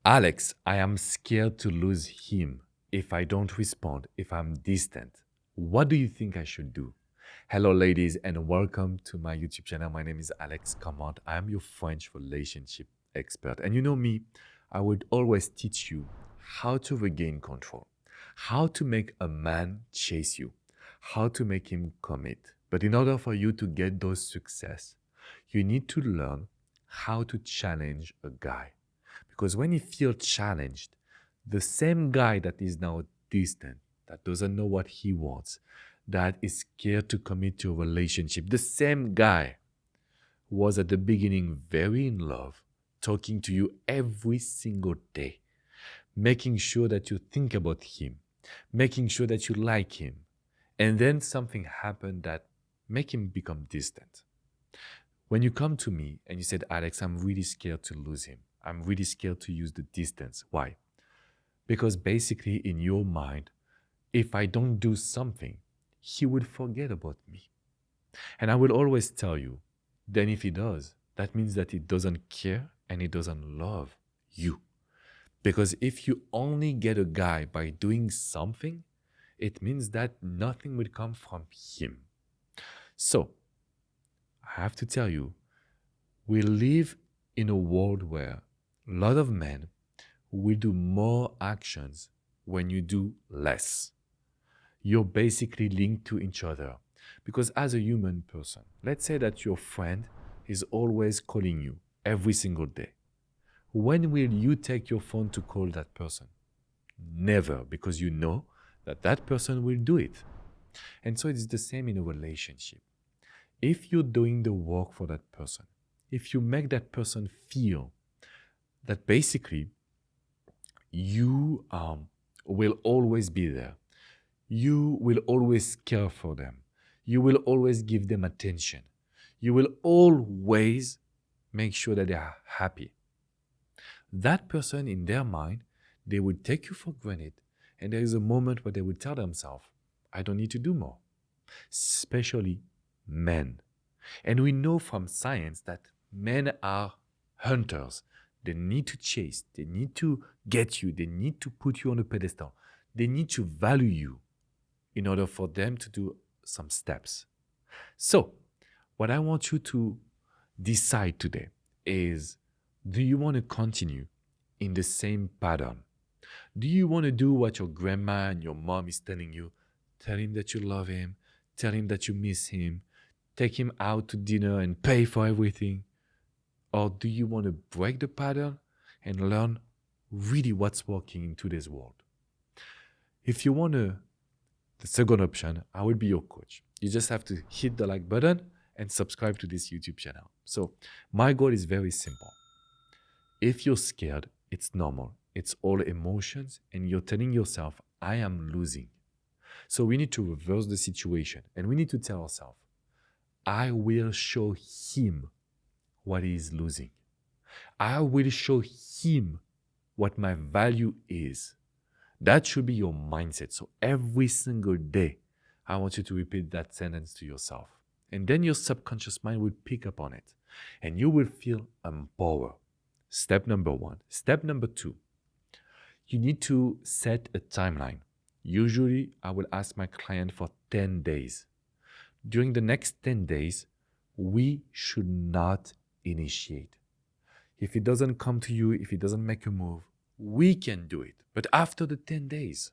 Alex, I am scared to lose him if I don't respond, if I'm distant. What do you think I should do? Hello, ladies, and welcome to my YouTube channel. My name is Alex Command. I am your French relationship expert. And you know me, I would always teach you how to regain control, how to make a man chase you, how to make him commit. But in order for you to get those success, you need to learn how to challenge a guy. Because when you feel challenged, the same guy that is now distant, that doesn't know what he wants, that is scared to commit to a relationship, the same guy was at the beginning very in love, talking to you every single day, making sure that you think about him, making sure that you like him. And then something happened that make him become distant. When you come to me and you said, Alex, I'm really scared to lose him. I'm really scared to use the distance. Why? Because basically in your mind, if I don't do something, he would forget about me. And I will always tell you, then if he does, that means that he doesn't care and he doesn't love you. Because if you only get a guy by doing something, it means that nothing will come from him. So, I have to tell you, we live in a world where a lot of men will do more actions when you do less. You're basically linked to each other. Because as a human person, let's say that your friend is always calling you every single day. When will you take your phone to call that person? Never, because you know that that person will do it. And so it's the same in a relationship. If you're doing the work for that person, if you make that person feel that basically you will always be there, you will always care for them, you will always give them attention, you will always make sure that they are happy. That person in their mind, they will take you for granted, and there is a moment where they will tell themselves, I don't need to do more. Especially men. And we know from science that men are hunters. They need to chase, they need to get you, they need to put you on a pedestal, they need to value you in order for them to do some steps. So, what I want you to decide today is, do you want to continue in the same pattern? Do you want to do what your grandma and your mom is telling you? Tell him that you love him, tell him that you miss him, take him out to dinner and pay for everything? Or do you want to break the pattern and learn really what's working in today's world? If you want the second option, I will be your coach. You just have to hit the like button and subscribe to this YouTube channel. So my goal is very simple. If you're scared, it's normal. It's all emotions and you're telling yourself, I am losing. So we need to reverse the situation and we need to tell ourselves, I will show him what he is losing. I will show him what my value is. That should be your mindset. So every single day, I want you to repeat that sentence to yourself. And then your subconscious mind will pick up on it. And you will feel empowered. Step number 1. Step number 2. You need to set a timeline. Usually, I will ask my client for 10 days. During the next 10 days, we should not initiate. If it doesn't come to you, if it doesn't make a move, we can do it. But after the 10 days,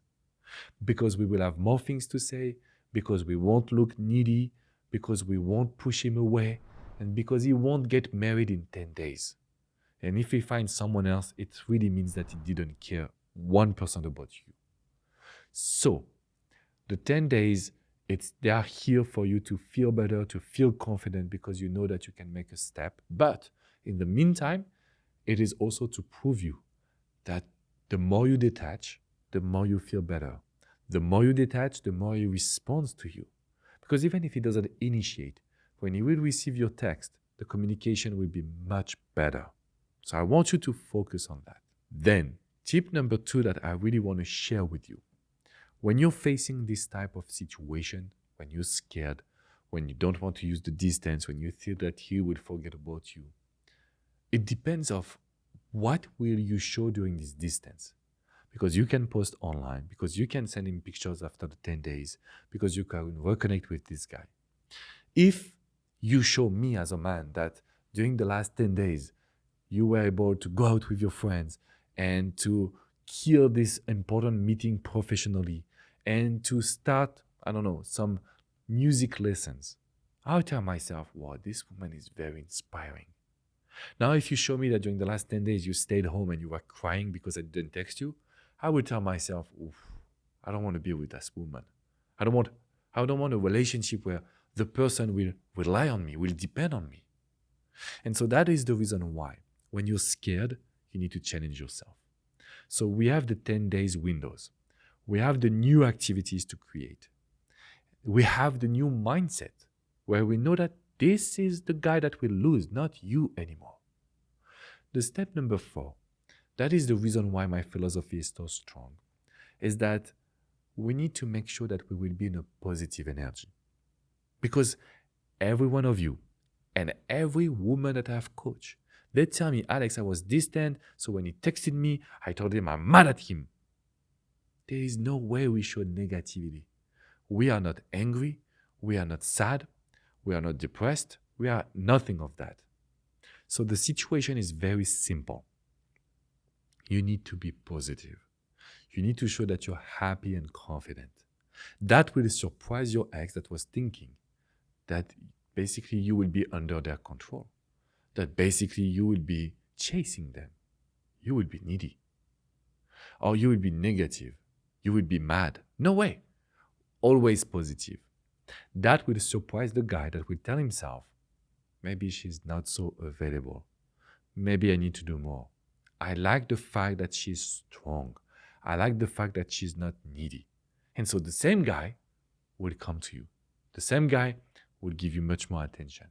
because we will have more things to say, because we won't look needy, because we won't push him away, and because he won't get married in 10 days. And if he finds someone else, it really means that he didn't care 1% about you. So, the 10 days, they are here for you to feel better, to feel confident, because you know that you can make a step. But in the meantime, it is also to prove you that the more you detach, the more you feel better. The more you detach, the more he responds to you. Because even if he doesn't initiate, when he will receive your text, the communication will be much better. So I want you to focus on that. Then, tip number 2 that I really want to share with you. When you're facing this type of situation, when you're scared, when you don't want to use the distance, when you feel that he will forget about you, it depends of What will you show during this distance? Because you can post online, because you can send him pictures after the 10 days, because you can reconnect with this guy. If you show me as a man that during the last 10 days, you were able to go out with your friends and to kill this important meeting professionally and to start, I don't know, some music lessons, I'll tell myself, wow, this woman is very inspiring. Now, if you show me that during the last 10 days you stayed home and you were crying because I didn't text you, I would tell myself, oof, I don't want to be with this woman. I don't want a relationship where the person will rely on me, will depend on me. And so that is the reason why when you're scared, you need to challenge yourself. So we have the 10 days windows. We have the new activities to create. We have the new mindset where we know that this is the guy that will lose, not you anymore. The step number 4, that is the reason why my philosophy is so strong, is that we need to make sure that we will be in a positive energy. Because every one of you and every woman that I've coached, they tell me, Alex, I was distant, so when he texted me, I told him I'm mad at him. There is no way we show negativity. We are not angry, we are not sad, we are not depressed, we are nothing of that. So the situation is very simple. You need to be positive. You need to show that you're happy and confident. That will surprise your ex that was thinking that basically you will be under their control, that basically you will be chasing them. You will be needy. Or you will be negative. You will be mad. No way. Always positive. That will surprise the guy that will tell himself, maybe she's not so available. Maybe I need to do more. I like the fact that she's strong. I like the fact that she's not needy. And so the same guy will come to you. The same guy will give you much more attention.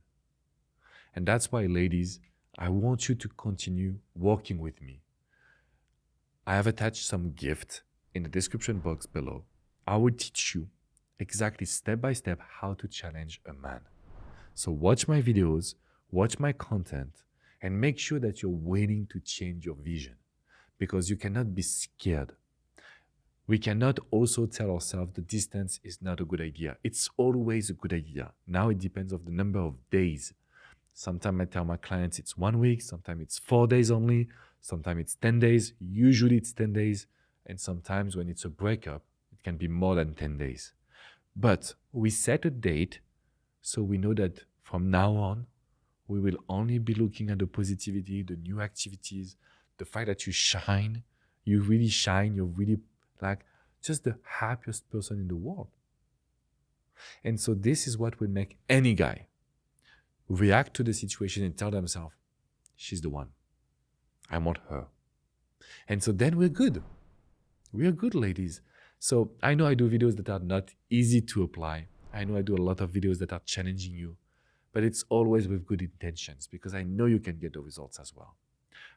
And that's why, ladies, I want you to continue working with me. I have attached some gift in the description box below. I will teach you exactly step by step how to challenge a man. So watch my videos, watch my content, and make sure that you're willing to change your vision, because you cannot be scared. We cannot also tell ourselves the distance is not a good idea. It's always a good idea. Now it depends on the number of days. Sometimes I tell my clients it's 1 week, sometimes it's 4 days only, sometimes it's 10 days. Usually it's 10 days. And sometimes when it's a breakup, it can be more than 10 days. But we set a date so we know that from now on, we will only be looking at the positivity, the new activities, the fact that you really shine, you're really like just the happiest person in the world. And so this is what will make any guy react to the situation and tell themselves, she's the one. I want her. And so then we're good. We are good, ladies. So I know I do videos that are not easy to apply. I know I do a lot of videos that are challenging you, but it's always with good intentions because I know you can get the results as well.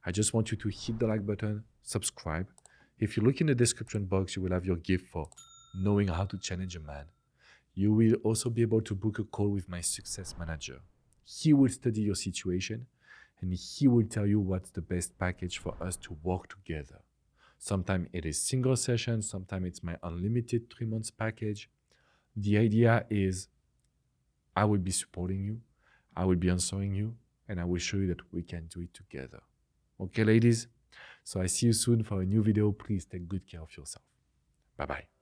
I just want you to hit the like button, subscribe. If you look in the description box, you will have your gift for knowing how to challenge a man. You will also be able to book a call with my success manager. He will study your situation and he will tell you what's the best package for us to work together. Sometimes it is single session, sometimes it's my unlimited 3 months package. The idea is I will be supporting you, I will be answering you, and I will show you that we can do it together. Okay, ladies? So I see you soon for a new video. Please take good care of yourself. Bye-bye.